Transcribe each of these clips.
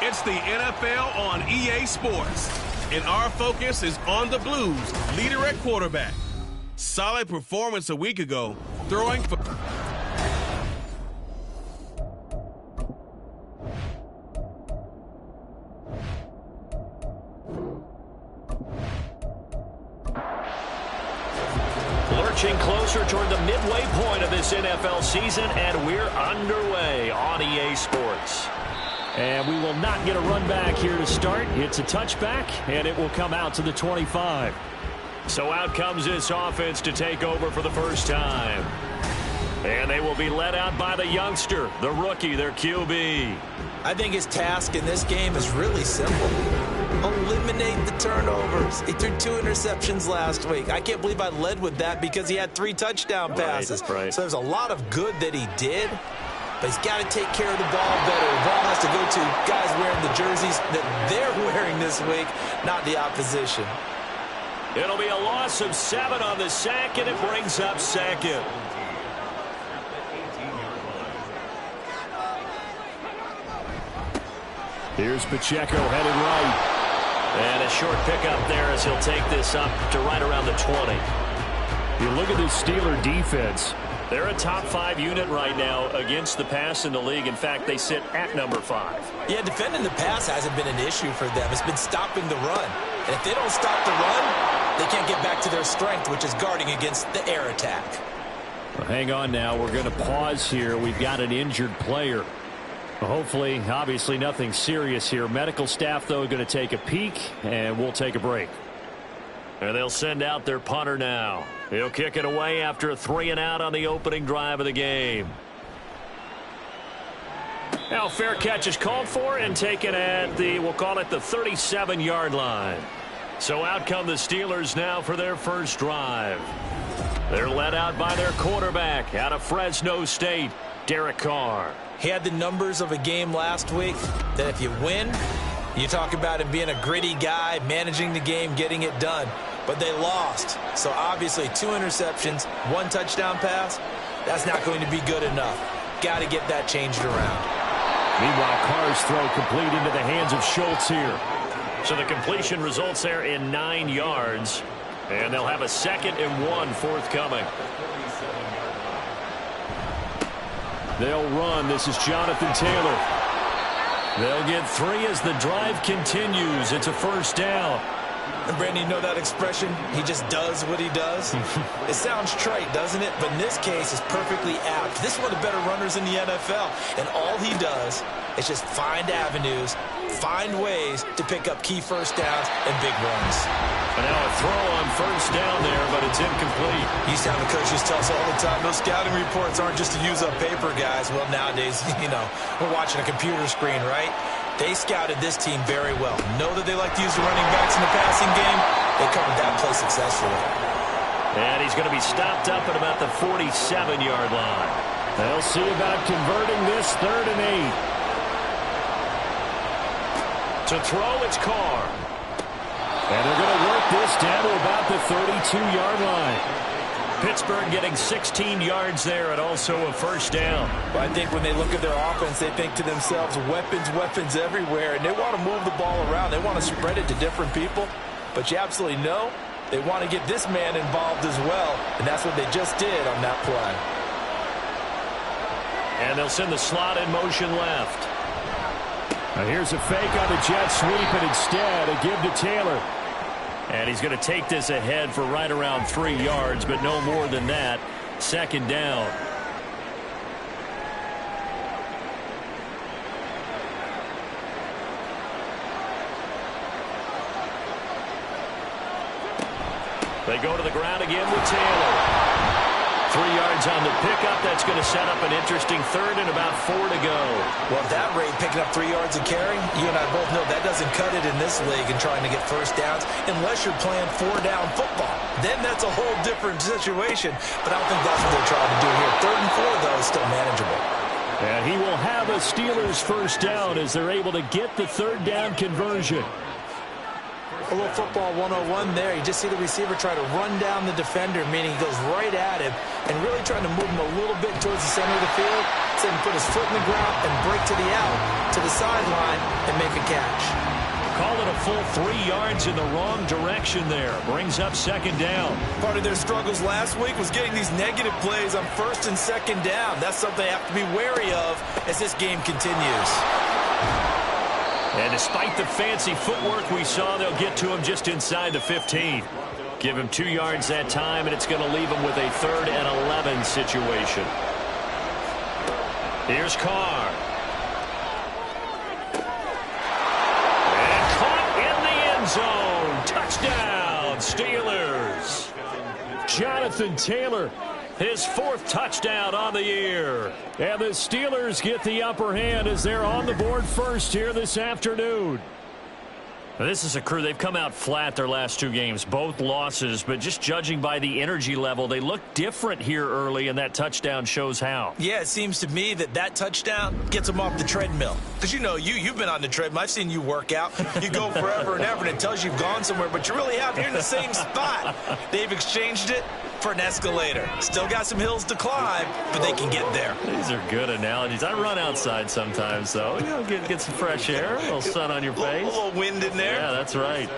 It's the NFL on EA Sports, and our focus is on the Blues, leader at quarterback. Solid performance a week ago, throwing for... Lurching closer toward the midway point of this NFL season, and we're underway on EA Sports. And we will not get a run back here to start. It's a touchback, and it will come out to the 25. So out comes this offense to take over for the first time. And they will be led out by the youngster, the rookie, their QB. I think his task in this game is really simple. Eliminate the turnovers. He threw 2 interceptions last week. I can't believe I led with that because he had 3 touchdown passes. Right. So there's a lot of good that he did, but he's got to take care of the ball better. The ball has to go to guys wearing the jerseys that they're wearing this week, not the opposition. It'll be a loss of 7 on the sack, and it brings up second. Here's Pacheco headed right. And a short pickup there as he'll take this up to right around the 20. You look at this Steeler defense. They're a top 5 unit right now against the pass in the league. In fact, they sit at number 5. Yeah, defending the pass hasn't been an issue for them. It's been stopping the run. And if they don't stop the run, they can't get back to their strength, which is guarding against the air attack. Well, hang on now. We're going to pause here. We've got an injured player. Hopefully, obviously nothing serious here. Medical staff, though, going to take a peek, and we'll take a break. And they'll send out their punter now. He'll kick it away after a 3-and-out on the opening drive of the game. Now, fair catch is called for and taken at the, we'll call it the 37-yard line. So out come the Steelers now for their first drive. They're led out by their quarterback out of Fresno State, Derek Carr. He had the numbers of a game last week that if you win, you talk about him being a gritty guy, managing the game, getting it done. But they lost. So obviously 2 interceptions, 1 touchdown pass, that's not going to be good enough. Got to get that changed around. Meanwhile, Carr's throw complete into the hands of Schultz here. So the completion results there in 9 yards. And they'll have a 2nd and 1 forthcoming. They'll run. This is Jonathan Taylor. They'll get 3 as the drive continues. It's a first down. And Brandon, you know that expression? He just does what he does? It sounds trite, doesn't it? But in this case, it's perfectly apt. This is one of the better runners in the NFL. And all he does is just find avenues, find ways to pick up key first downs and big runs. And now a throw on first down there, but it's incomplete. You sound the coaches tell us all the time, those scouting reports aren't just to use up paper, guys. Well, nowadays, we're watching a computer screen, right? They scouted this team very well. Know that they like to use the running backs in the passing game. They covered that play successfully. And he's going to be stopped up at about the 47-yard line. They'll see about converting this 3rd and 8. To throw, it's Carr. And they're going to work this down to about the 32-yard line. Pittsburgh getting 16 yards there and also a first down. But I think when they look at their offense, they think to themselves, weapons everywhere, and they want to move the ball around. They want to spread it to different people. But you absolutely know they want to get this man involved as well, and that's what they just did on that play. And they'll send the slot in motion left. Now here's a fake on the jet sweep, and instead a give to Taylor. And he's going to take this ahead for right around 3 yards, but no more than that. 2nd down. They go to the ground again with Taylor. 3 yards on the pickup. That's going to set up an interesting 3rd and about 4 to go. Well, at that rate, picking up 3 yards a carry, you and I both know that doesn't cut it in this league and trying to get first downs unless you're playing 4-down football. Then that's a whole different situation. But I don't think that's what they're trying to do here. 3rd and 4, though, is still manageable. And he will have a Steelers first down as they're able to get the 3rd down conversion. A little football 101 there. You just see the receiver try to run down the defender, meaning he goes right at him and really trying to move him a little bit towards the center of the field. instead put his foot in the ground and break to the out, to the sideline, and make a catch. Call it a full 3 yards in the wrong direction there. Brings up second down. Part of their struggles last week was getting these negative plays on first and second down. That's something they have to be wary of as this game continues. And despite the fancy footwork we saw, they'll get to him just inside the 15. Give him 2 yards that time, and it's going to leave him with a 3rd and 11 situation. Here's Carr. And caught in the end zone. Touchdown, Steelers. Jonathan Taylor, his 4th touchdown on the year. And the Steelers get the upper hand as they're on the board first here this afternoon. This is a crew, they've come out flat their last 2 games, both losses, but just judging by the energy level, they look different here early, and that touchdown shows how. Yeah, it seems to me that touchdown gets them off the treadmill. Because you know, you've been on the treadmill. I've seen you work out. You go forever and ever, and it tells you you've gone somewhere, but you really haven't. You're in the same spot. They've exchanged it for an escalator. Still got some hills to climb, but they can get there. These are good analogies. I run outside sometimes, though. You know, get some fresh air, a little sun on your face. A little wind in there. Yeah, that's right.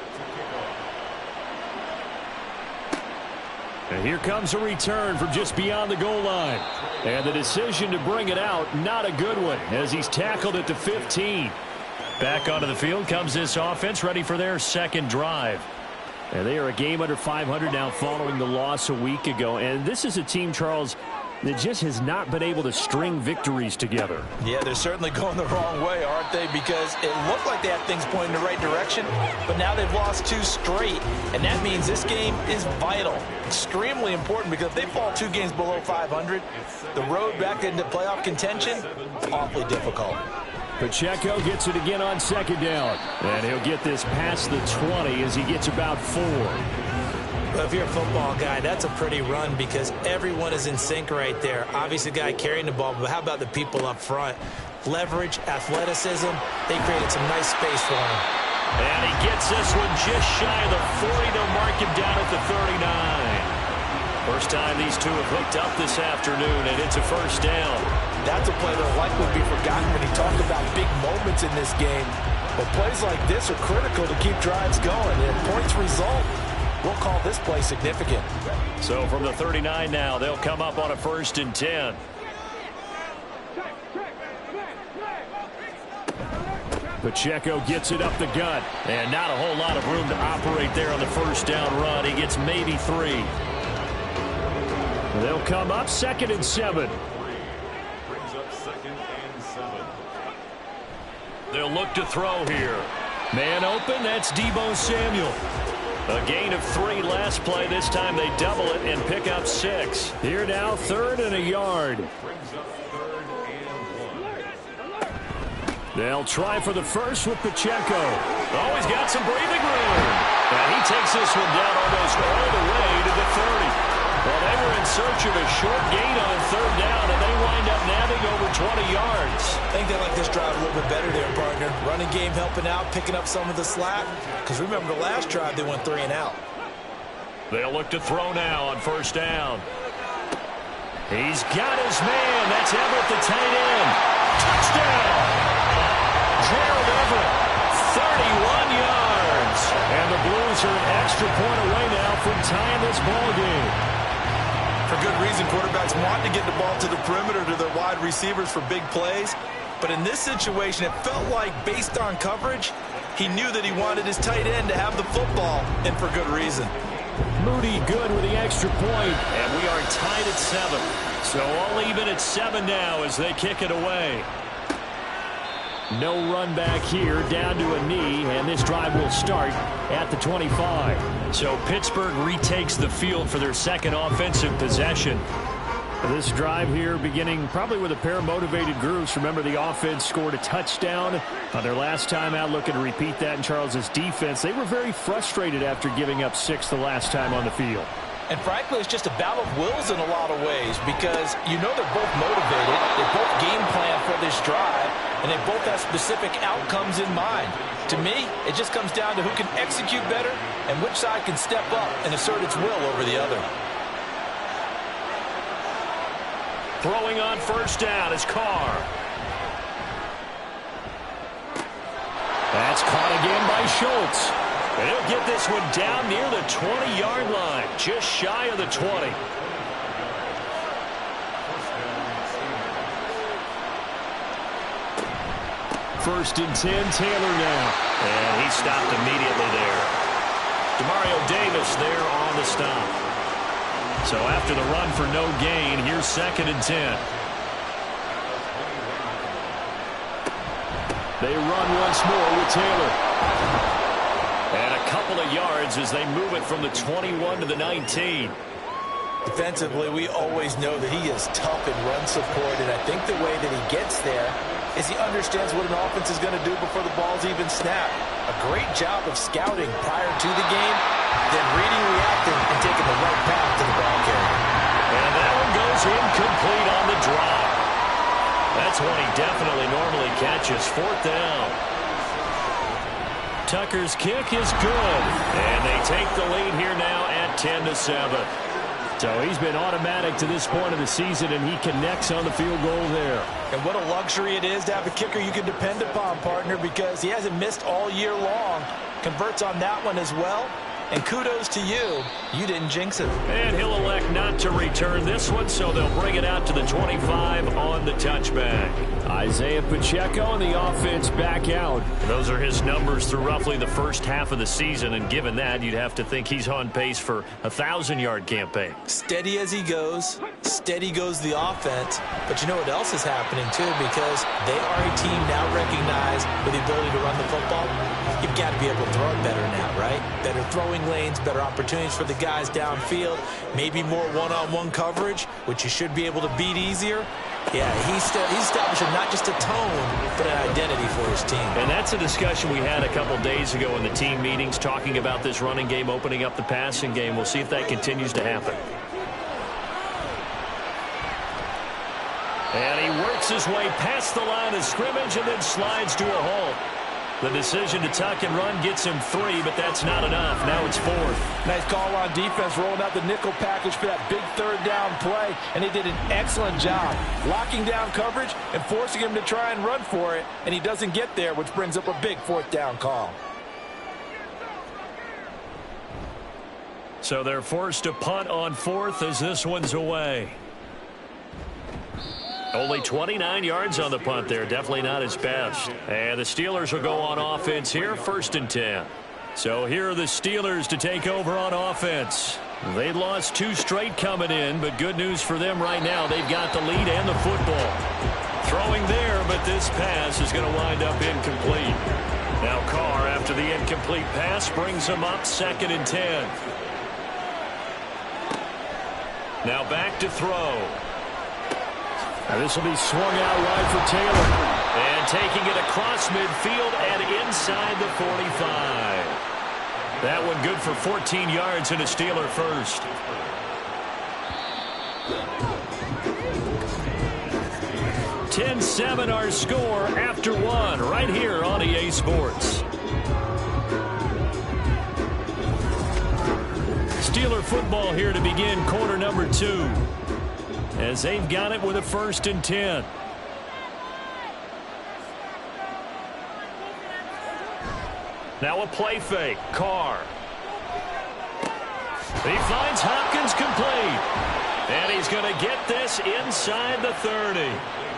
And here comes a return from just beyond the goal line. And the decision to bring it out, not a good one, as he's tackled at the 15. Back onto the field comes this offense, ready for their second drive. And they are a game under 500 now following the loss a week ago. And this is a team, Charles, that just has not been able to string victories together. Yeah, they're certainly going the wrong way, aren't they? Because it looked like they had things pointing in the right direction, but now they've lost 2 straight. And that means this game is vital, extremely important, because if they fall 2 games below 500, the road back into playoff contention, awfully difficult. Pacheco gets it again on second down. And he'll get this past the 20 as he gets about 4. Well, if you're a football guy, that's a pretty run because everyone is in sync right there. Obviously, the guy carrying the ball, but how about the people up front? Leverage, athleticism, they created some nice space for him. And he gets this one just shy of the 40. They'll mark him down at the 39. First time these two have hooked up this afternoon, and it's a first down. That's a play that'll likely be forgotten when you talk about big moments in this game. But plays like this are critical to keep drives going. And if points result, we'll call this play significant. So from the 39 now, they'll come up on a 1st and 10. Pacheco gets it up the gut. And not a whole lot of room to operate there on the first down run. He gets maybe 3. They'll come up 2nd and 7. They'll look to throw here. Man open, that's Deebo Samuel. A gain of 3 last play. This time they double it and pick up 6. Here now, 3rd and a yard. They'll try for the first with Pacheco. Oh, he's got some breathing room. And he takes this one down almost all the way to the 30. Well, they were in search of a short gain on 3rd down, and they wind up nabbing over 20 yards. I think they like this drive a little bit better there, partner. Running game helping out, picking up some of the slack. Because remember, the last drive, they went 3 and out. They'll look to throw now on 1st down. He's got his man. That's Everett, the tight end. Touchdown! Gerald Everett, 31 yards. And the Blues are an extra point away now from tying this ball game. For good reason, quarterbacks want to get the ball to the perimeter to their wide receivers for big plays. But in this situation, it felt like, based on coverage, he knew that he wanted his tight end to have the football, and for good reason. Moody good with the extra point, and we are tied at 7. So all even at 7 now as they kick it away. No run back here, down to a knee, and this drive will start at the 25. So Pittsburgh retakes the field for their second offensive possession. This drive here beginning probably with a pair of motivated groups. Remember, the offense scored a touchdown on their last time out, looking to repeat that in Charles's defense. They were very frustrated after giving up 6 the last time on the field. And frankly, it's just a battle of wills in a lot of ways because you know they're both motivated, they both game plan for this drive, and they both have specific outcomes in mind. To me, it just comes down to who can execute better and which side can step up and assert its will over the other. Throwing on first down is Carr. That's caught again by Schultz. And he'll get this one down near the 20-yard line, just shy of the 20. First and 10, Taylor now. And he stopped immediately there. Demario Davis there on the stop. So after the run for no gain, here's second and 10. They run once more with Taylor. And a couple of yards as they move it from the 21 to the 19. Defensively, we always know that he is tough in run support, and I think the way that he gets there is he understands what an offense is going to do before the ball's even snapped. A great job of scouting prior to the game, then reading, reacting, and taking the right path to the ball carrier. And that one goes incomplete on the drop. That's one he definitely normally catches. Fourth down. Tucker's kick is good. And they take the lead here now at 10-7. So he's been automatic to this point of the season, and he connects on the field goal there. And what a luxury it is to have a kicker you can depend upon, partner, because he hasn't missed all year long. Converts on that one as well. And kudos to you. You didn't jinx it. And he'll elect not to return this one, so they'll bring it out to the 25 on the touchback. Isaiah Pacheco and the offense back out. Those are his numbers through roughly the first half of the season, and given that, you'd have to think he's on pace for a 1,000-yard campaign. Steady as he goes. Steady goes the offense. But you know what else is happening, too, because they are a team now recognized with the ability to run the football. You've got to be able to throw it better now, right? Better throwing lanes, better opportunities for the guys downfield, maybe more one-on-one coverage, which you should be able to beat easier. Yeah, he's establishing not just a tone, but an identity for his team. And that's a discussion we had a couple days ago in the team meetings, talking about this running game opening up the passing game. We'll see if that continues to happen. And he works his way past the line of scrimmage and then slides to a halt. The decision to tuck and run gets him 3, but that's not enough. Now it's 4th. Nice call on defense, rolling out the nickel package for that big third down play, and they did an excellent job locking down coverage and forcing him to try and run for it, and he doesn't get there, which brings up a big 4th down call. So they're forced to punt on 4th as this one's away. Only 29 yards on the punt there. Definitely not his best. And the Steelers will go on offense here, 1st and 10. So here are the Steelers to take over on offense. They lost 2 straight coming in, but good news for them right now. They've got the lead and the football. Throwing there, but this pass is going to wind up incomplete. Now Carr, after the incomplete pass, brings him up 2nd and 10. Now back to throw. And this will be swung out wide for Taylor. And taking it across midfield and inside the 45. That one good for 14 yards and a Steeler first. (10-7) our score after 1 right here on EA Sports. Steeler football here to begin quarter number 2. As they've got it with a 1st and 10. Now a play fake. Carr. He finds Hopkins complete. And he's going to get this inside the 30.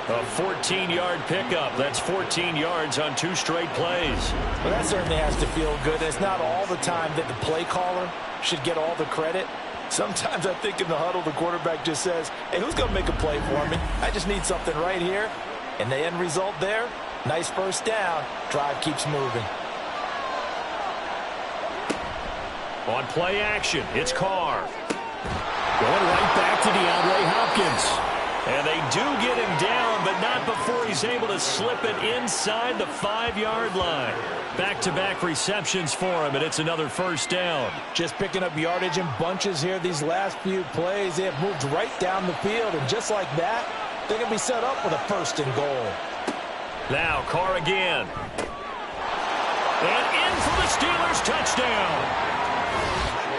A 14-yard pickup. That's 14 yards on 2 straight plays. Well, that certainly has to feel good. It's not all the time that the play caller should get all the credit. Sometimes I think in the huddle, the quarterback just says, hey, who's going to make a play for me? I just need something right here. And the end result there, nice 1st down. Drive keeps moving. On play action, it's Carr. Going right back to DeAndre Hopkins. And they do get him down, but not before he's able to slip it inside the 5-yard line. Back-to-back receptions for him, and it's another 1st down. Just picking up yardage in bunches here these last few plays. They have moved right down the field, and just like that, they're going to be set up with a 1st and goal. Now Carr again. And in for the Steelers touchdown.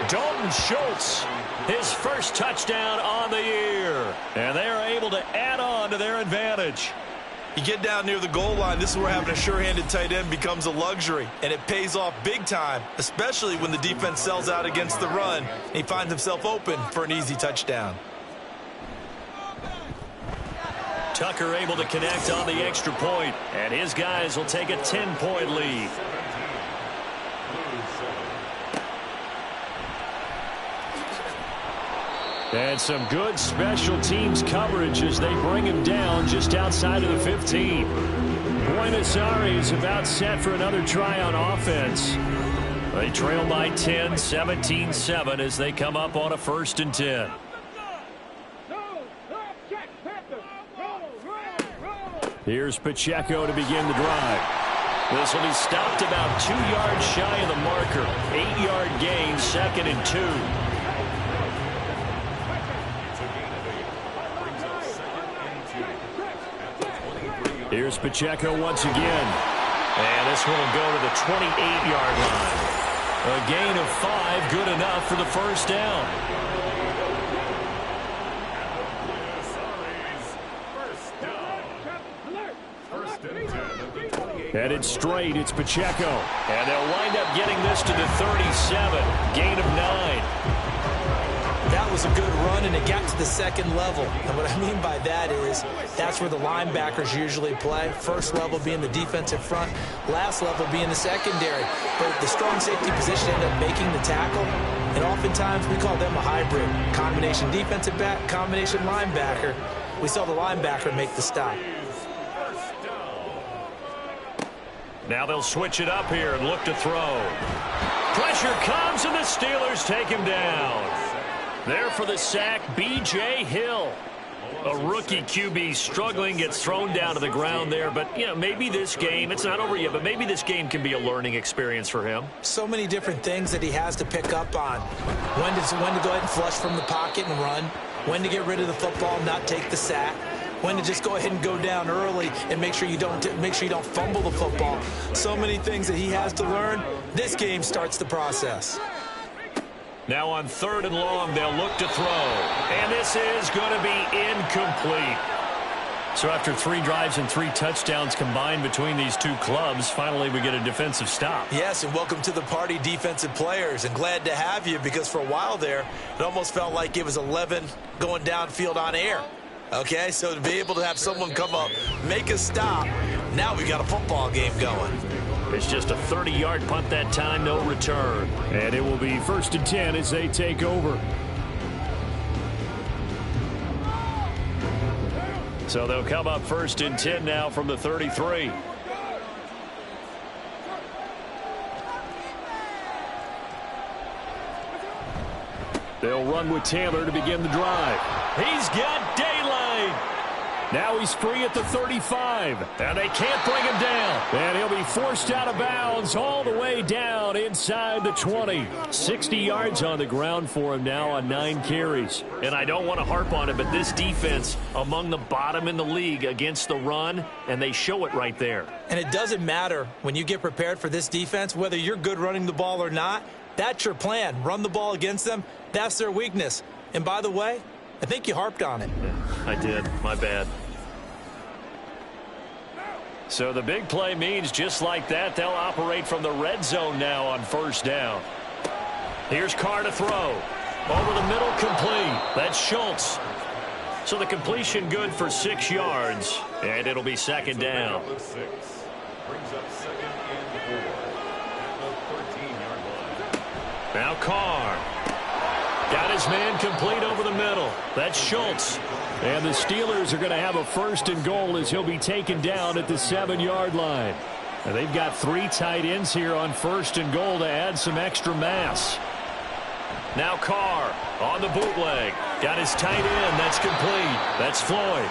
Dalton Schultz, his first touchdown on the year. And they are able to add on to their advantage. You get down near the goal line, this is where having a sure-handed tight end becomes a luxury, and it pays off big time, especially when the defense sells out against the run, and he finds himself open for an easy touchdown. Tucker able to connect on the extra point, and his guys will take a 10-point lead. And some good special teams coverage as they bring him down just outside of the 15. Buenos Aires about set for another try on offense. They trail by 10, 17-7 as they come up on a 1st and 10. Here's Pacheco to begin the drive. This will be stopped about 2 yards shy of the marker. 8-yard gain, 2nd and 2. Here's Pacheco once again. And this one will go to the 28-yard line. A gain of 5, good enough for the 1st down. Headed straight, it's Pacheco. And they'll wind up getting this to the 37. Gain of 9. That was a good run, and it got to the 2nd level. And what I mean by that is that's where the linebackers usually play. First level being the defensive front, last level being the secondary. But the strong safety position ended up making the tackle, and oftentimes we call them a hybrid. Combination defensive back, combination linebacker. We saw the linebacker make the stop. Now they'll switch it up here and look to throw. Pressure comes, and the Steelers take him down. There for the sack, B.J. Hill. A rookie QB struggling, gets thrown down to the ground there. But, you know, maybe this game, it's not over yet, but maybe this game can be a learning experience for him. So many different things that he has to pick up on. When to go ahead and flush from the pocket and run. When to get rid of the football and not take the sack. When to just go ahead and go down early and make sure you don't fumble the football. So many things that he has to learn. This game starts the process. Now on 3rd and long, they'll look to throw. And this is going to be incomplete. So after 3 drives and 3 touchdowns combined between these two clubs, finally we get a defensive stop. Yes, and welcome to the party, defensive players. And glad to have you, because for a while there, it almost felt like it was 11 going downfield on air. Okay, so to be able to have someone come up, make a stop, now we got a football game going. It's just a 30-yard punt that time, no return. And it will be 1st and 10 as they take over. So they'll come up 1st and 10 now from the 33. They'll run with Taylor to begin the drive. He's got daylight. Now he's free at the 35, and they can't bring him down. And he'll be forced out of bounds all the way down inside the 20. 60 yards on the ground for him now on 9 carries. And I don't want to harp on it, but this defense among the bottom in the league against the run, and they show it right there. And it doesn't matter when you get prepared for this defense, whether you're good running the ball or not, that's your plan. Run the ball against them. That's their weakness. And by the way, I think you harped on it. I did. My bad. So the big play means just like that, they'll operate from the red zone now on 1st down. Here's Carr to throw. Over the middle, complete. That's Schultz. So the completion good for 6 yards, and it'll be 2nd down. Now Carr. Got his man complete over the middle. That's Schultz. And the Steelers are going to have a 1st and goal as he'll be taken down at the 7-yard line. And they've got 3 tight ends here on 1st and goal to add some extra mass. Now Carr on the bootleg. Got his tight end. That's complete. That's Floyd.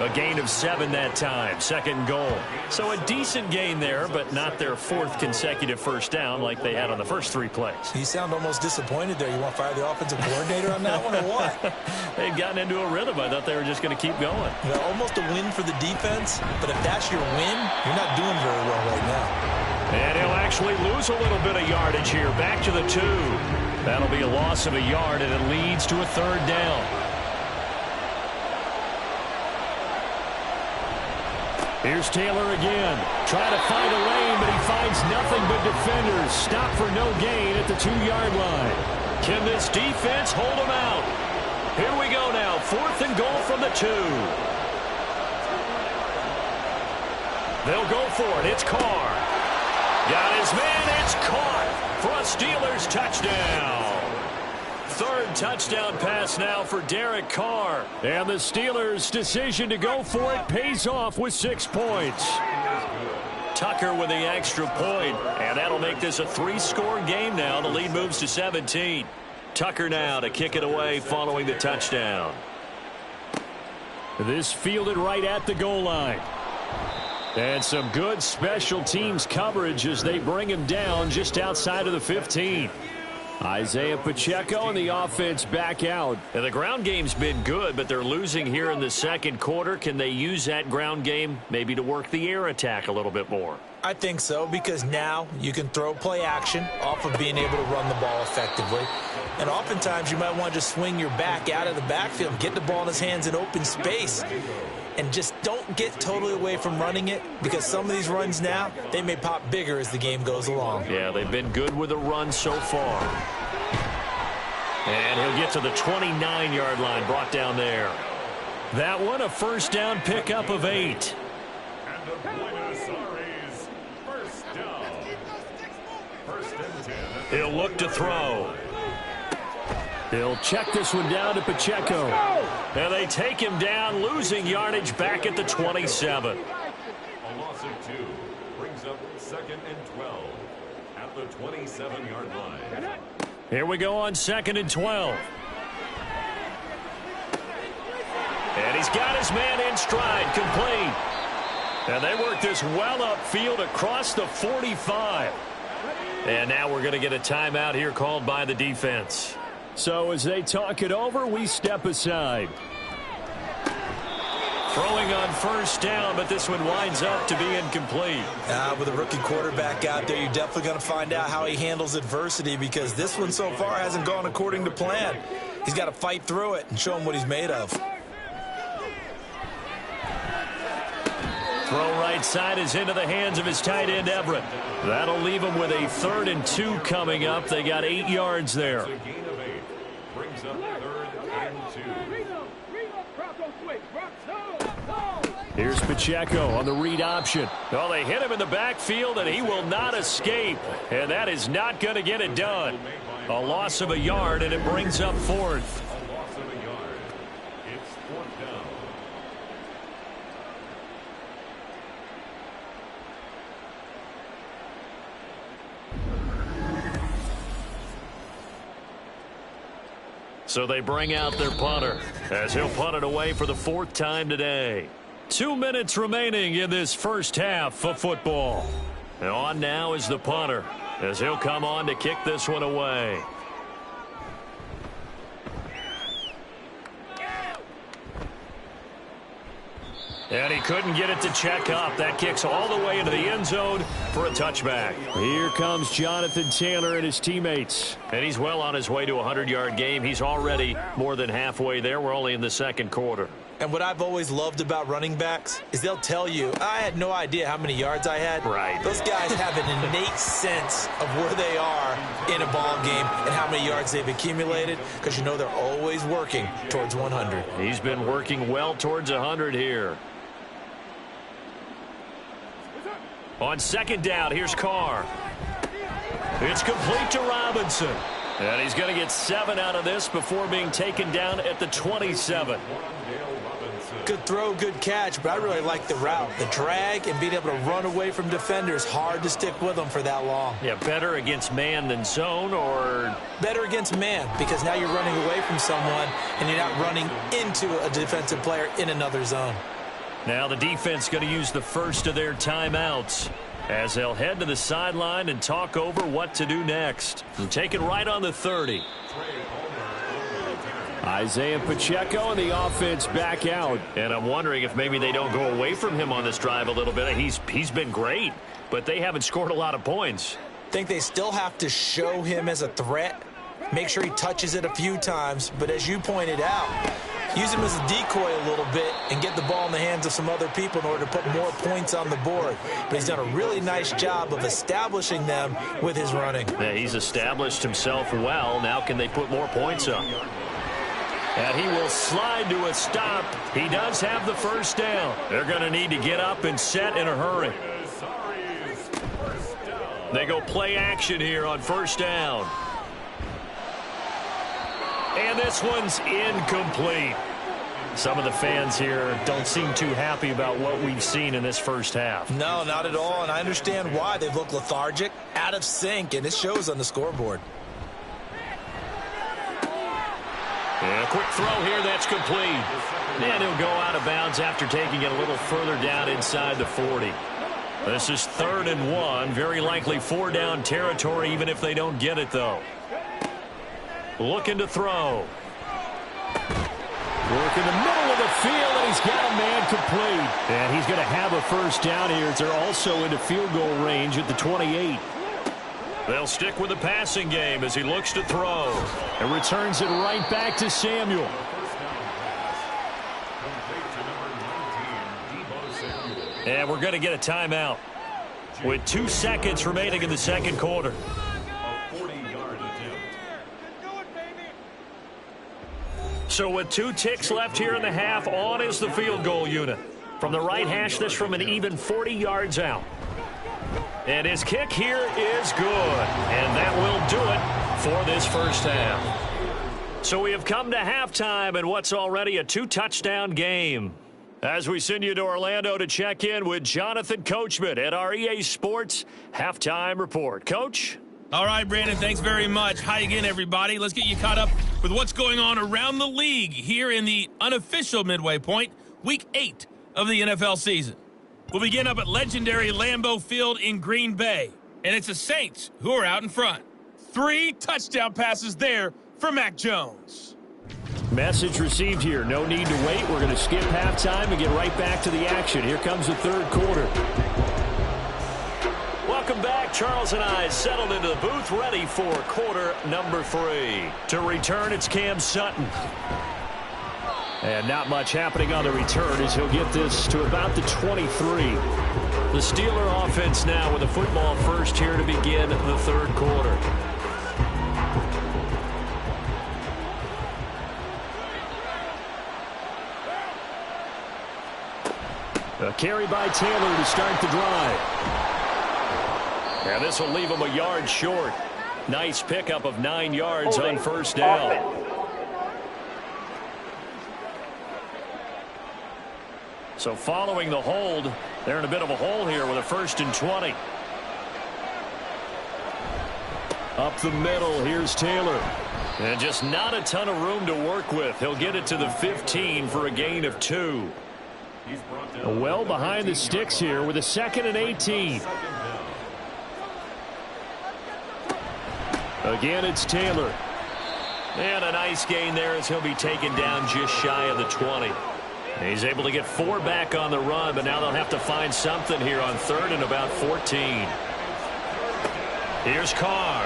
A gain of 7 that time. 2nd and goal. So a decent gain there, but not their 4th consecutive 1st down like they had on the first 3 plays. You sound almost disappointed there. You want to fire the offensive coordinator on that one or what? They'd gotten into a rhythm. I thought they were just going to keep going. You know, almost a win for the defense, but if that's your win, you're not doing very well right now. And he'll actually lose a little bit of yardage here. Back to the 2. That'll be a loss of a yard, and it leads to a third down. Here's Taylor again. Trying to find a lane, but he finds nothing but defenders. Stop for no gain at the 2-yard line. Can this defense hold him out? Here we go now. 4th and goal from the 2. They'll go for it. It's Carr. Got his man. It's caught for a Steelers touchdown. 3rd touchdown pass now for Derek Carr. And the Steelers' decision to go for it pays off with 6 points. Tucker with the extra point, and that'll make this a 3-score game now. The lead moves to 17. Tucker now to kick it away following the touchdown. This fielded right at the goal line. And some good special teams coverage as they bring him down just outside of the 15. Isaiah Pacheco and the offense back out. And the ground game's been good, but they're losing here in the second quarter. Can they use that ground game maybe to work the air attack a little bit more? I think so, because now you can throw play action off of being able to run the ball effectively. And oftentimes you might want to just swing your back out of the backfield, get the ball in his hands in open space, and just don't get totally away from running it, because some of these runs now, they may pop bigger as the game goes along. Yeah, they've been good with the run so far. And he'll get to the 29-yard line, brought down there. That one, a first down pickup of 8. And the Buenos Aires first down. 1st and 10. He'll look to throw. He'll check this one down to Pacheco. And they take him down, losing yardage back at the 27. A loss of 2 brings up 2nd and 12 at the 27-yard line. Here we go on 2nd and 12. And he's got his man in stride, complete. And they work this well upfield across the 45. And now we're going to get a timeout here called by the defense. So as they talk it over, we step aside. Throwing on first down, but this one winds up to be incomplete. With a rookie quarterback out there, you're definitely going to find out how he handles adversity, because this one so far hasn't gone according to plan. He's got to fight through it and show him what he's made of. Throw right side is into the hands of his tight end, Everett. That'll leave him with a 3rd and 2 coming up. They got 8 yards there. A gain of 8 brings up 3rd and 2. Here's Pacheco on the read option. Well, they hit him in the backfield, and he will not escape. And that is not going to get it done. A loss of a yard, and it brings up 4th. A loss of a yard. It's 4th down. So they bring out their punter as he'll punt it away for the 4th time today. 2 minutes remaining in this first half of football. And on now is the punter as he'll come on to kick this one away. And he couldn't get it to check up. That kicks all the way into the end zone for a touchback. Here comes Jonathan Taylor and his teammates. And he's well on his way to a 100-yard game. He's already more than halfway there. We're only in the second quarter. And what I've always loved about running backs is they'll tell you, I had no idea how many yards I had. Right. Those guys have an innate sense of where they are in a ball game and how many yards they've accumulated, because you know they're always working towards 100. He's been working well towards 100 here. On 2nd down, here's Carr. It's complete to Robinson. And he's going to get 7 out of this before being taken down at the 27. Good throw, good catch, but I really like the route. The drag and being able to run away from defenders, hard to stick with them for that long. Yeah, better against man than zone, or? Better against man, because now you're running away from someone and you're not running into a defensive player in another zone. Now the defense going to use the first of their timeouts as they'll head to the sideline and talk over what to do next. And take it right on the 30. Isaiah Pacheco and the offense back out. And I'm wondering if maybe they don't go away from him on this drive a little bit. He's been great, but they haven't scored a lot of points. I think they still have to show him as a threat make sure he touches it a few times, but as you pointed out, use him as a decoy a little bit and get the ball in the hands of some other people in order to put more points on the board. But he's done a really nice job of establishing them with his running. Yeah, he's established himself well. Now can they put more points up? And he will slide to a stop. He does have the first down. They're going to need to get up and set in a hurry. They go play action here on first down. And this one's incomplete. Some of the fans here don't seem too happy about what we've seen in this first half. No, not at all, and I understand why. They've looked lethargic, out of sync, and it shows on the scoreboard. And a quick throw here, that's complete. And he'll go out of bounds after taking it a little further down inside the 40. This is 3rd and 1, very likely 4-down territory even if they don't get it, though. Looking to throw. Work in the middle of the field, and he's got a man complete. And he's going to have a first down here as they're also into field goal range at the 28. They'll stick with the passing game as he looks to throw. And returns it right back to Samuel. And we're going to get a timeout with 2 seconds remaining in the second quarter. So with 2 ticks left here in the half, on is the field goal unit. From the right hash, this from an even 40 yards out. And his kick here is good. And that will do it for this first half. So we have come to halftime in what's already a 2-touchdown game. As we send you to Orlando to check in with Jonathan Coachman at our EA Sports Halftime Report. Coach? All right, Brandon, thanks very much. Hi again, everybody. Let's get you caught up with what's going on around the league here in the unofficial midway point, Week 8 of the NFL season. We'll begin up at legendary Lambeau Field in Green Bay, and it's the Saints who are out in front. 3 touchdown passes there for Mac Jones. Message received here. No need to wait. We're going to skip halftime and get right back to the action. Here comes the third quarter. Welcome back. Charles and I settled into the booth, ready for quarter number 3. To return, it's Cam Sutton. And not much happening on the return as he'll get this to about the 23. The Steeler offense now with the football first here to begin the third quarter. A carry by Taylor to start the drive. And this will leave him a yard short. Nice pickup of 9 yards on first down. So following the hold, they're in a bit of a hole here with a 1st and 20. Up the middle, here's Taylor. And just not a ton of room to work with. He'll get it to the 15 for a gain of 2. Well behind the sticks here with a 2nd and 18. Again, it's Taylor. And a nice gain there as he'll be taken down just shy of the 20. He's able to get 4 back on the run, but now they'll have to find something here on 3rd and about 14. Here's Carr.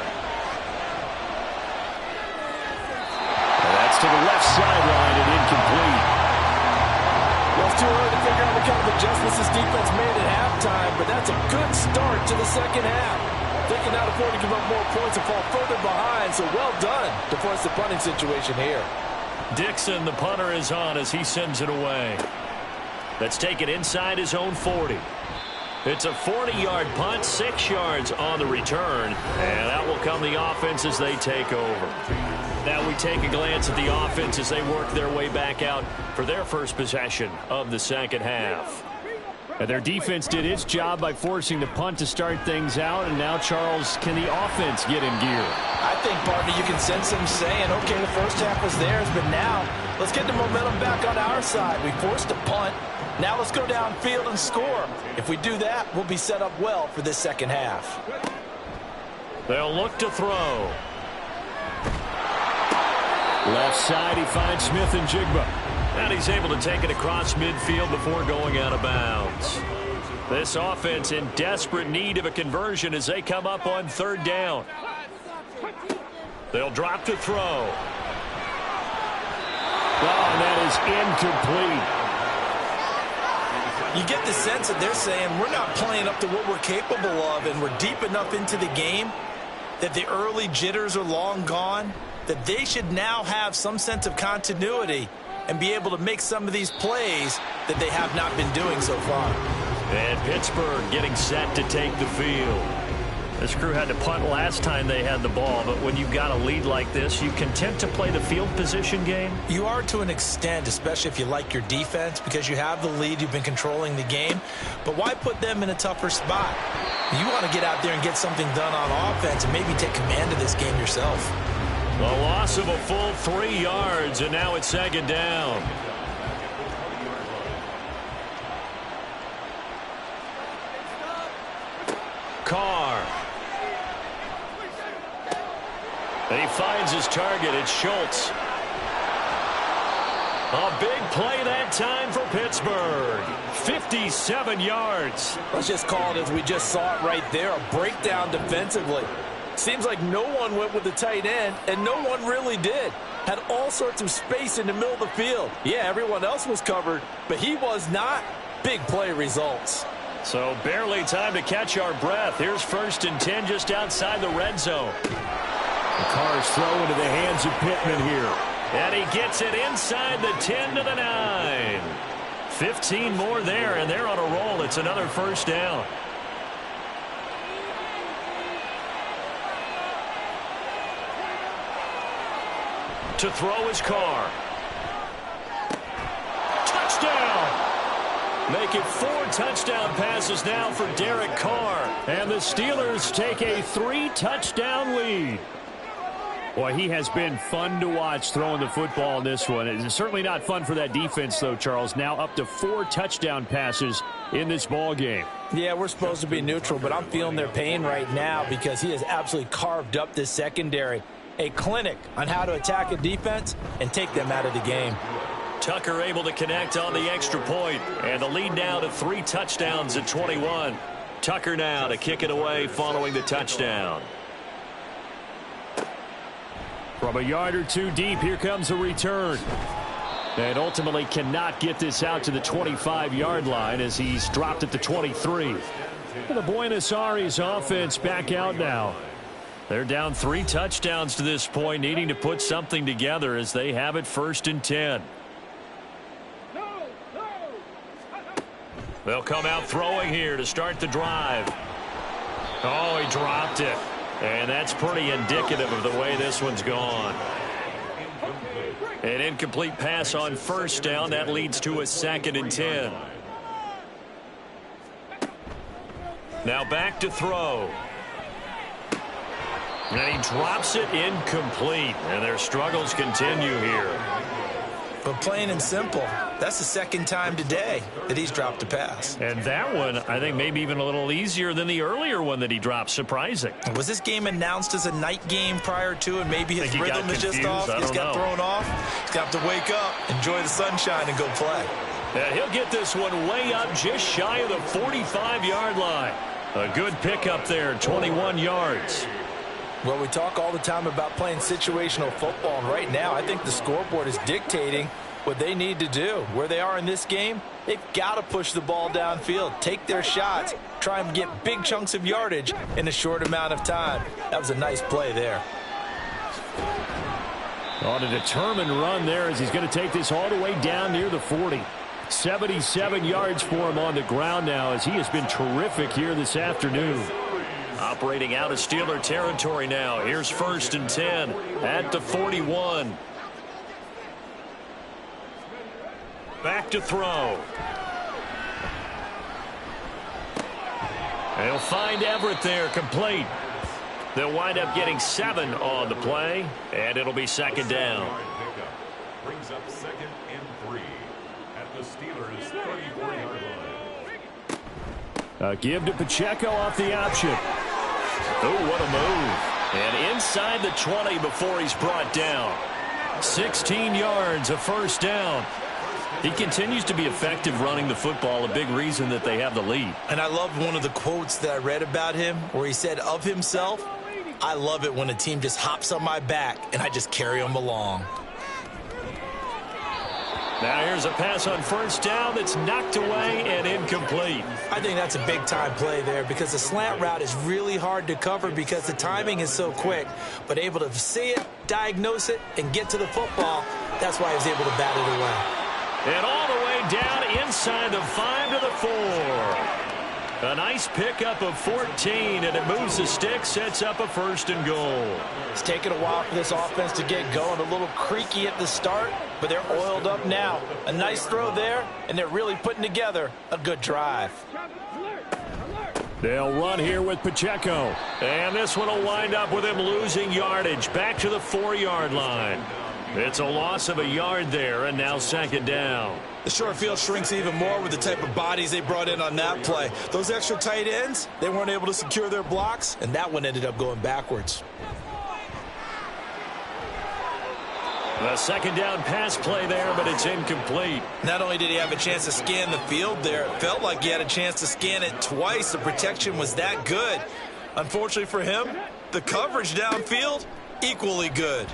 And that's to the left sideline and incomplete. Well, it's too early to figure out what kind of adjustments this defense made at halftime, but that's a good start to the second half. They can now afford to give up more points and fall further behind, so well done to force the punting situation here. Dixon, the punter, is on as he sends it away. That's taken inside his own 40. It's a 40-yard punt, 6 yards on the return, and out will come the offense as they take over. Now we take a glance at the offense as they work their way back out for their first possession of the second half. And their defense did its job by forcing the punt to start things out, and now, Charles, can the offense get in gear? I think, partner, you can sense them saying, okay, the first half was theirs, but now let's get the momentum back on our side. We forced a punt. Now let's go downfield and score. If we do that, we'll be set up well for this second half. They'll look to throw. Left side, he finds Smith and Jigba. And he's able to take it across midfield before going out of bounds. This offense in desperate need of a conversion as they come up on 3rd down. They'll drop to throw. Oh, and that is incomplete. You get the sense that they're saying we're not playing up to what we're capable of, and we're deep enough into the game that the early jitters are long gone, that they should now have some sense of continuity and be able to make some of these plays that they have not been doing so far. And Pittsburgh getting set to take the field. This crew had to punt last time they had the ball, but when you've got a lead like this, you content to play the field position game? You are to an extent, especially if you like your defense, because you have the lead, you've been controlling the game. But why put them in a tougher spot? You want to get out there and get something done on offense and maybe take command of this game yourself. A loss of a full 3 yards, and now it's second down. Carr. And he finds his target. It's Schultz. A big play that time for Pittsburgh. 57 yards. Let's just call it as we just saw it right there, a breakdown defensively. Seems like no one went with the tight end, and no one really did. Had all sorts of space in the middle of the field. Yeah, everyone else was covered, but he was not. Big play results. So barely time to catch our breath. Here's 1st and 10 just outside the red zone. The Carr's throw into the hands of Pittman here. And he gets it inside the 10 to the 9. 15 more there, and they're on a roll. It's another first down. To throw his Carr. Touchdown! Make it 4 touchdown passes now for Derek Carr. And the Steelers take a 3-touchdown lead. Boy, he has been fun to watch throwing the football in this one. It's certainly not fun for that defense, though, Charles. Now up to 4 touchdown passes in this ball game. Yeah, we're supposed to be neutral, but I'm feeling their pain right now because he has absolutely carved up this secondary. A clinic on how to attack a defense and take them out of the game. Tucker able to connect on the extra point, and the lead now to 3 touchdowns at 21. Tucker now to kick it away following the touchdown. From a yard or 2 deep, here comes a return. And ultimately cannot get this out to the 25-yard line as he's dropped at the 23. And the Buenos Aires offense back out now. They're down 3 touchdowns to this point, needing to put something together as they have it 1st and 10. They'll come out throwing here to start the drive. Oh, he dropped it. And that's pretty indicative of the way this one's gone. An incomplete pass on 1st down. That leads to a 2nd and 10. Now back to throw. And he drops it incomplete. And their struggles continue here. But plain and simple, that's the 2nd time today that he's dropped a pass. And that one, I think, maybe even a little easier than the earlier one that he dropped. Surprising. Was this game announced as a night game prior to, and maybe his rhythm is just off? He's got thrown off. He's got to wake up, enjoy the sunshine, and go play. And he'll get this one way up just shy of the 45-yard line. A good pickup there, 21 yards. Well, we talk all the time about playing situational football, and right now I think the scoreboard is dictating what they need to do. Where they are in this game, they've got to push the ball downfield, take their shots, try and get big chunks of yardage in a short amount of time. That was a nice play there. On a determined run there as he's going to take this all the way down near the 40. 77 yards for him on the ground now as he has been terrific here this afternoon. Operating out of Steeler territory now. Here's 1st and 10 at the 41. Back to throw. They'll find Everett there, complete. They'll wind up getting 7 on the play, and it'll be 2nd down. Brings up 2nd and 3 at the Steelers' 34-yard line. A give to Pacheco off the option. Oh, what a move. And inside the 20 before he's brought down. 16 yards, a 1st down. He continues to be effective running the football, a big reason that they have the lead. And I loved one of the quotes that I read about him where he said of himself, I love it when a team just hops on my back and I just carry them along. Now here's a pass on first down that's knocked away and incomplete. I think that's a big-time play there because the slant route is really hard to cover because the timing is so quick. But able to see it, diagnose it, and get to the football, that's why he was able to bat it away. And all the way down inside the 5 to the 4. A nice pickup of 14, and it moves the stick, sets up a 1st and goal. It's taken a while for this offense to get going. A little creaky at the start, but they're oiled up now. A nice throw there, and they're really putting together a good drive. They'll run here with Pacheco. And this one will wind up with him losing yardage back to the 4-yard line. It's a loss of a yard there, and now 2nd down. The short field shrinks even more with the type of bodies they brought in on that play. Those extra tight ends, they weren't able to secure their blocks, and that one ended up going backwards. The 2nd down pass play there, but it's incomplete. Not only did he have a chance to scan the field there, it felt like he had a chance to scan it twice. The protection was that good. Unfortunately for him, the coverage downfield, equally good.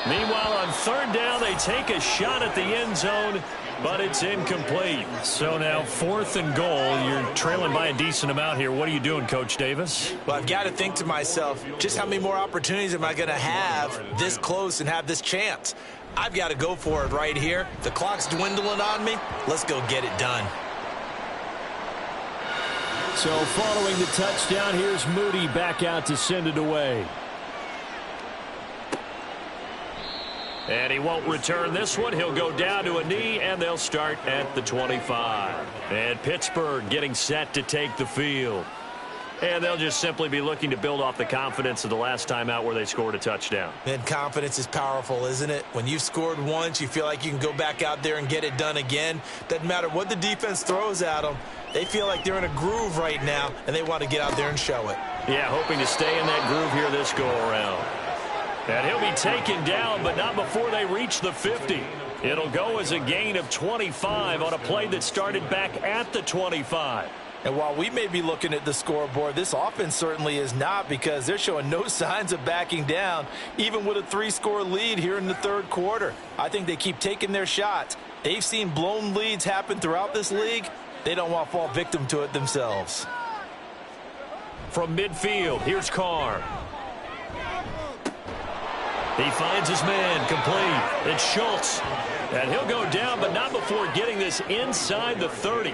Meanwhile, on 3rd down, they take a shot at the end zone, but it's incomplete. So now 4th and goal. You're trailing by a decent amount here. What are you doing, Coach Davis? Well, I've got to think to myself, just how many more opportunities am I going to have this close and have this chance? I've got to go for it right here. The clock's dwindling on me. Let's go get it done. So following the touchdown, here's Moody back out to send it away. And he won't return this one. He'll go down to a knee, and they'll start at the 25. And Pittsburgh getting set to take the field. And they'll just simply be looking to build off the confidence of the last time out where they scored a touchdown. And confidence is powerful, isn't it? When you've scored once, you feel like you can go back out there and get it done again. Doesn't matter what the defense throws at them. They feel like they're in a groove right now, and they want to get out there and show it. Yeah, hoping to stay in that groove here this go-around. And he'll be taken down, but not before they reach the 50. It'll go as a gain of 25 on a play that started back at the 25. And while we may be looking at the scoreboard, this offense certainly is not, because they're showing no signs of backing down, even with a 3-score lead here in the 3rd quarter. I think they keep taking their shots. They've seen blown leads happen throughout this league. They don't want to fall victim to it themselves. From midfield, here's Carr. He finds his man, complete. It's Schultz. And he'll go down, but not before getting this inside the 30.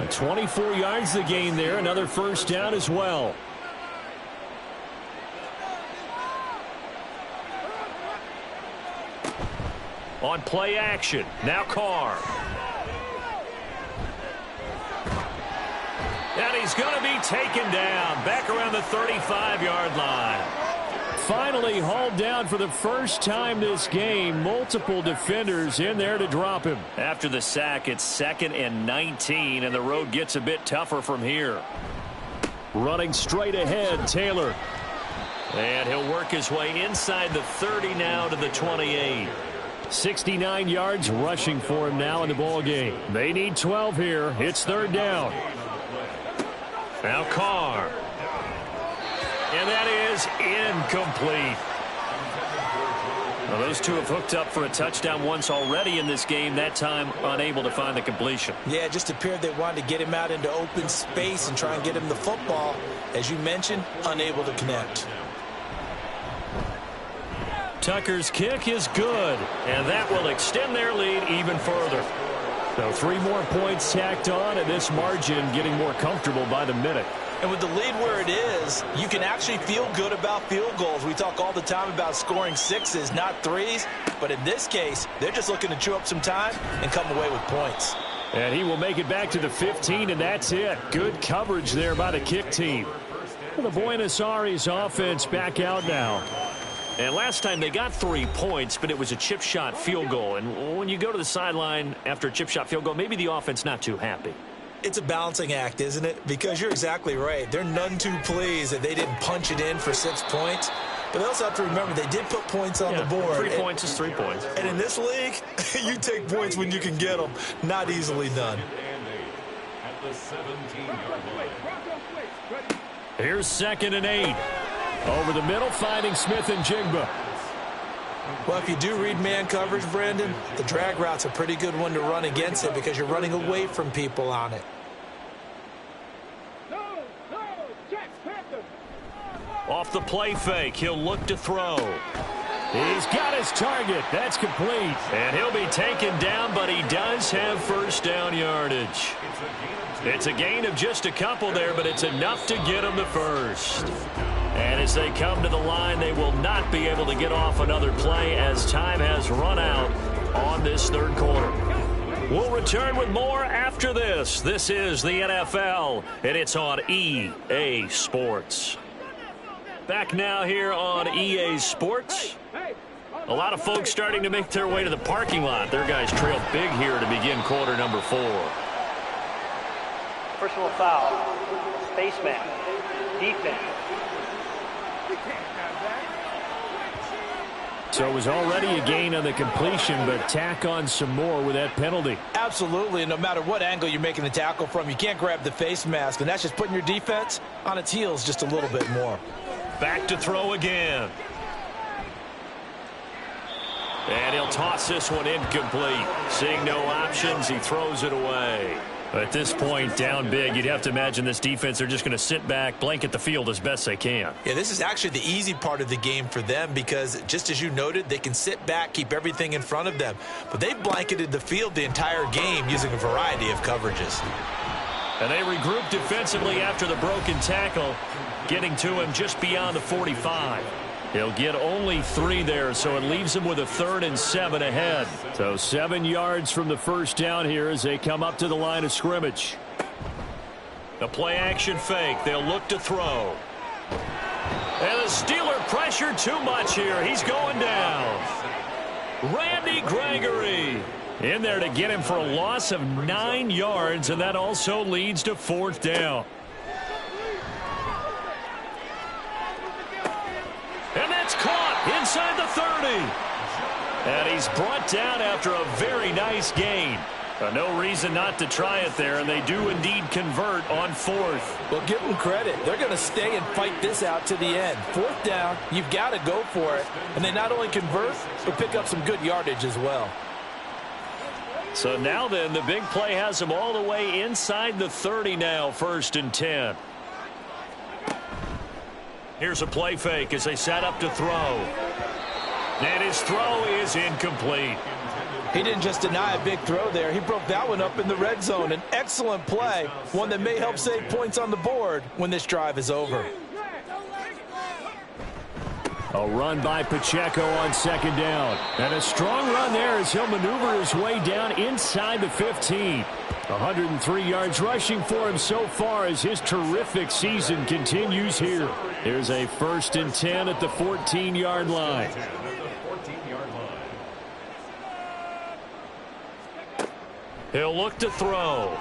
24 yards the gain there. Another 1st down as well. On play action, now Carr. And he's going to be taken down back around the 35-yard line. Finally hauled down for the first time this game. Multiple defenders in there to drop him. After the sack, it's 2nd and 19, and the road gets a bit tougher from here. Running straight ahead, Taylor. And he'll work his way inside the 30 now to the 28. 69 yards rushing for him now in the ball game. They need 12 here. It's 3rd down. Now Carr. And that is incomplete. Well, those two have hooked up for a touchdown once already in this game, that time unable to find the completion. Yeah, it just appeared they wanted to get him out into open space and try and get him the football. As you mentioned, unable to connect. Tucker's kick is good, and that will extend their lead even further. So 3 more points tacked on, and this margin getting more comfortable by the minute. And with the lead where it is, you can actually feel good about field goals. We talk all the time about scoring 6s, not 3s. But in this case, they're just looking to chew up some time and come away with points. And he will make it back to the 15, and that's it. Good coverage there by the kick team. Well, the Buenos Aires offense back out now. And last time they got 3 points, but it was a chip shot field goal. And when you go to the sideline after a chip shot field goal, maybe the offense not too happy. It's a balancing act, isn't it? Because you're exactly right. They're none too pleased that they didn't punch it in for 6 points. But they also have to remember they did put points on the board. 3 points is 3 points. And in this league, you take points when you can get them. Not easily done. Here's 2nd and 8. Over the middle, finding Smith-Njigba. Well, if you do read man coverage, Brandon, the drag route's a pretty good one to run against it because you're running away from people on it. Off the play fake, he'll look to throw. He's got his target. That's complete. And he'll be taken down, but he does have first down yardage. It's a gain of just a couple there, but it's enough to get him the first. And as they come to the line, they will not be able to get off another play as time has run out on this third quarter. We'll return with more after this. This is the NFL, and it's on EA Sports. Back now here on EA Sports. A lot of folks starting to make their way to the parking lot. Their guys trailed big here to begin quarter number 4. Personal foul. Spaceman. Defense. So it was already a gain on the completion, but tack on some more with that penalty. Absolutely. No matter what angle you're making the tackle from, you can't grab the face mask, and that's just putting your defense on its heels just a little bit more. Back to throw again. And he'll toss this one incomplete. Seeing no options, he throws it away. At this point, down big, you'd have to imagine this defense, they're just going to sit back, blanket the field as best they can. Yeah, this is actually the easy part of the game for them because, just as you noted, they can sit back, keep everything in front of them. But they've blanketed the field the entire game using a variety of coverages. And they regroup defensively after the broken tackle, getting to him just beyond the 45. He'll get only 3 there, so it leaves him with a 3rd and 7 ahead. So 7 yards from the first down here as they come up to the line of scrimmage. The play action fake. They'll look to throw. And the Steeler pressure too much here. He's going down. Randy Gregory in there to get him for a loss of 9 yards, and that also leads to 4th down. And that's caught inside the 30. And he's brought down after a very nice gain. No reason not to try it there, and they do indeed convert on 4th. Well, give them credit. They're going to stay and fight this out to the end. 4th down, you've got to go for it. And they not only convert, but pick up some good yardage as well. So now then, the big play has them all the way inside the 30 now, 1st and 10. Here's a play fake as they set up to throw. And his throw is incomplete. He didn't just deny a big throw there. He broke that one up in the red zone. An excellent play, one that may help save points on the board when this drive is over. A run by Pacheco on 2nd down. And a strong run there as he'll maneuver his way down inside the 15. 103 yards rushing for him so far as his terrific season continues here. Here's a 1st and 10 at the 14-yard line. He'll look to throw.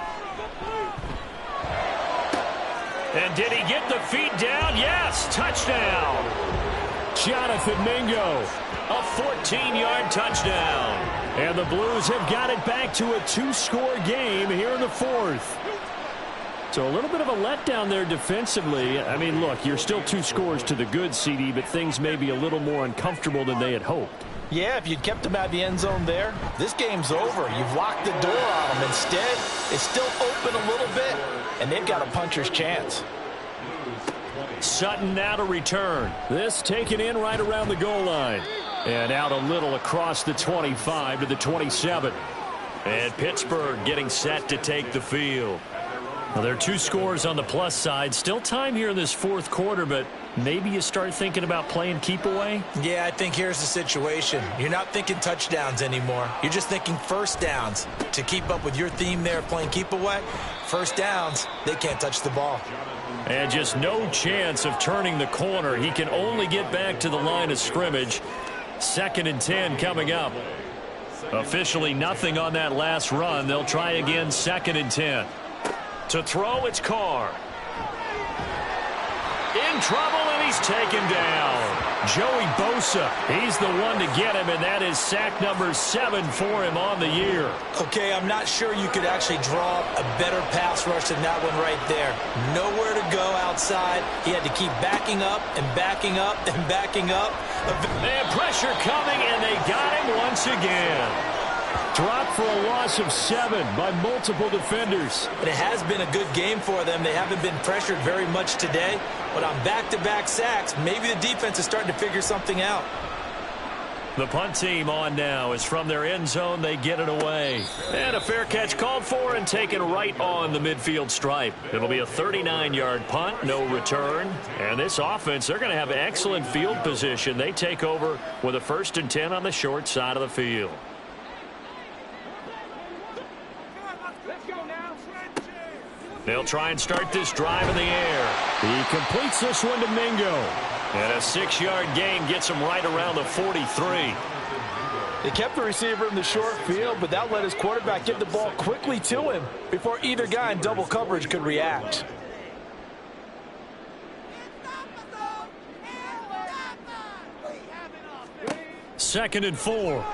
And did he get the feet down? Yes, touchdown. Jonathan Mingo. A 14-yard touchdown. And the Blues have got it back to a 2-score game here in the 4th. So a little bit of a letdown there defensively. I mean, look, you're still 2 scores to the good, CD, but things may be a little more uncomfortable than they had hoped. Yeah, if you'd kept them out of the end zone there, this game's over. You've locked the door on them. Instead, it's still open a little bit, and they've got a puncher's chance. Sutton now to return. This taken in right around the goal line. And out a little across the 25 to the 27. And Pittsburgh getting set to take the field. Well, there are 2 scores on the plus side. Still time here in this 4th quarter, but maybe you start thinking about playing keep away? Yeah, I think here's the situation. You're not thinking touchdowns anymore. You're just thinking 1st downs. To keep up with your theme there, playing keep away, 1st downs, they can't touch the ball. And just no chance of turning the corner. He can only get back to the line of scrimmage. 2nd and 10 coming up. Officially nothing on that last run. They'll try again 2nd and 10. To throw, it's Carr. in trouble, and he's taken down. Joey Bosa, he's the one to get him, and that is sack number 7 for him on the year. Okay, I'm not sure you could actually draw a better pass rush than that one right there. Nowhere to go outside. He had to keep backing up and backing up and backing up. They have pressure coming, and they got him once again. Dropped for a loss of 7 by multiple defenders. But it has been a good game for them. They haven't been pressured very much today. But on back-to-back sacks, maybe the defense is starting to figure something out. The punt team on now is from their end zone. They get it away. And a fair catch called for and taken right on the midfield stripe. It'll be a 39-yard punt, no return. And this offense, they're going to have excellent field position. They take over with a 1st and 10 on the short side of the field. They'll try and start this drive in the air. He completes this one to Mingo. And a 6-yard gain gets him right around the 43. They kept the receiver in the short field, but that let his quarterback get the ball quickly to him before either guy in double coverage could react. Second and 4.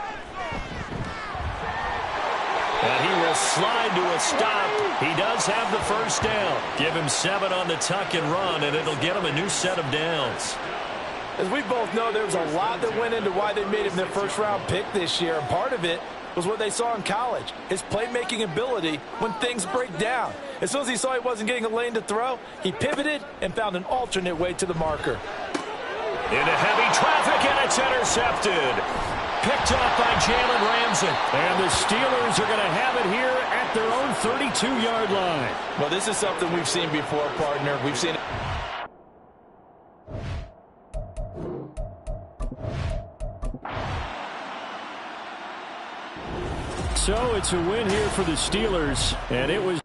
And he will slide to a stop. He does have the first down. Give him 7 on the tuck and run, and it'll get him a new set of downs. As we both know, there was a lot that went into why they made him their first-round pick this year, and part of it was what they saw in college, his playmaking ability when things break down. As soon as he saw he wasn't getting a lane to throw, he pivoted and found an alternate way to the marker. Into heavy traffic, and it's intercepted. Picked up by Jalen Ramsey. And the Steelers are going to have it here at their own 32-yard line. Well, this is something we've seen before, partner. We've seen it. So it's a win here for the Steelers, and it was